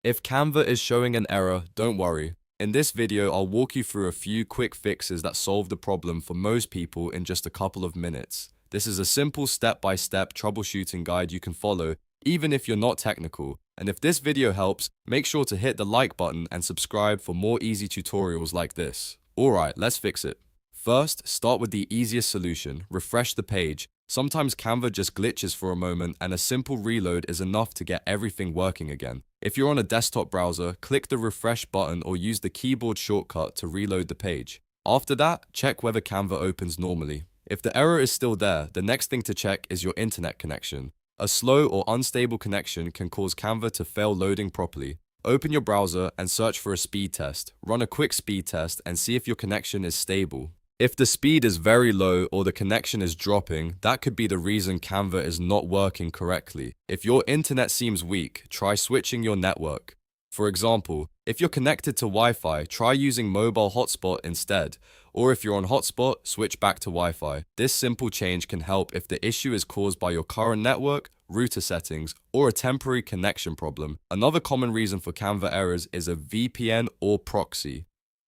If Canva is showing an error, don't worry. In this video, I'll walk you through a few quick fixes that solve the problem for most people in just a couple of minutes. This is a simple step-by-step troubleshooting guide you can follow, even if you're not technical. And if this video helps, make sure to hit the like button and subscribe for more easy tutorials like this. Alright, let's fix it. First, start with the easiest solution, refresh the page. Sometimes Canva just glitches for a moment and a simple reload is enough to get everything working again. If you're on a desktop browser, click the refresh button or use the keyboard shortcut to reload the page. After that, check whether Canva opens normally. If the error is still there, the next thing to check is your internet connection. A slow or unstable connection can cause Canva to fail loading properly. Open your browser and search for a speed test. Run a quick speed test and see if your connection is stable. If the speed is very low or the connection is dropping, that could be the reason Canva is not working correctly. If your internet seems weak, try switching your network. For example, if you're connected to Wi-Fi, try using mobile hotspot instead. Or if you're on hotspot, switch back to Wi-Fi. This simple change can help if the issue is caused by your current network, router settings, or a temporary connection problem. Another common reason for Canva errors is a VPN or proxy.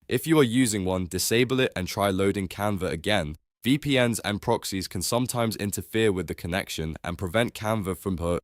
If you are using one, disable it and try loading Canva again. VPNs and proxies can sometimes interfere with the connection and prevent Canva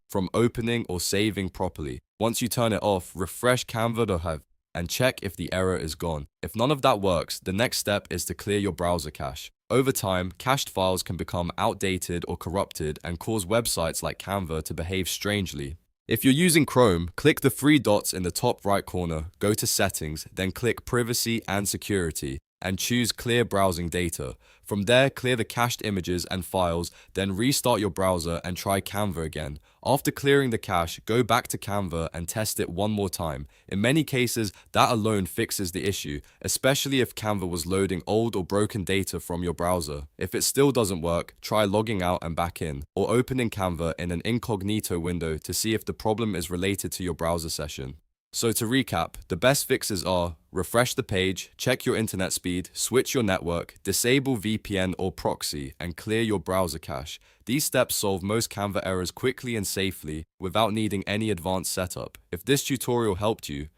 from opening or saving properly. Once you turn it off, refresh Canva and check if the error is gone. If none of that works, the next step is to clear your browser cache. Over time, cached files can become outdated or corrupted and cause websites like Canva to behave strangely. If you're using Chrome, click the three dots in the top right corner, go to Settings, then click Privacy and Security, and choose Clear Browsing Data. From there, clear the cached images and files, then restart your browser and try Canva again. After clearing the cache, go back to Canva and test it one more time. In many cases, that alone fixes the issue, especially if Canva was loading old or broken data from your browser. If it still doesn't work, try logging out and back in, or opening Canva in an incognito window to see if the problem is related to your browser session. So to recap, the best fixes are: refresh the page, check your internet speed, switch your network, disable VPN or proxy, and clear your browser cache. These steps solve most Canva errors quickly and safely without needing any advanced setup. If this tutorial helped you,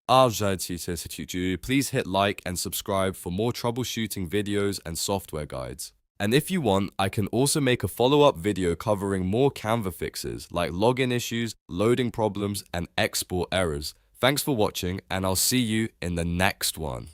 please hit like and subscribe for more troubleshooting videos and software guides. And if you want, I can also make a follow-up video covering more Canva fixes like login issues, loading problems, and export errors. Thanks for watching, and I'll see you in the next one.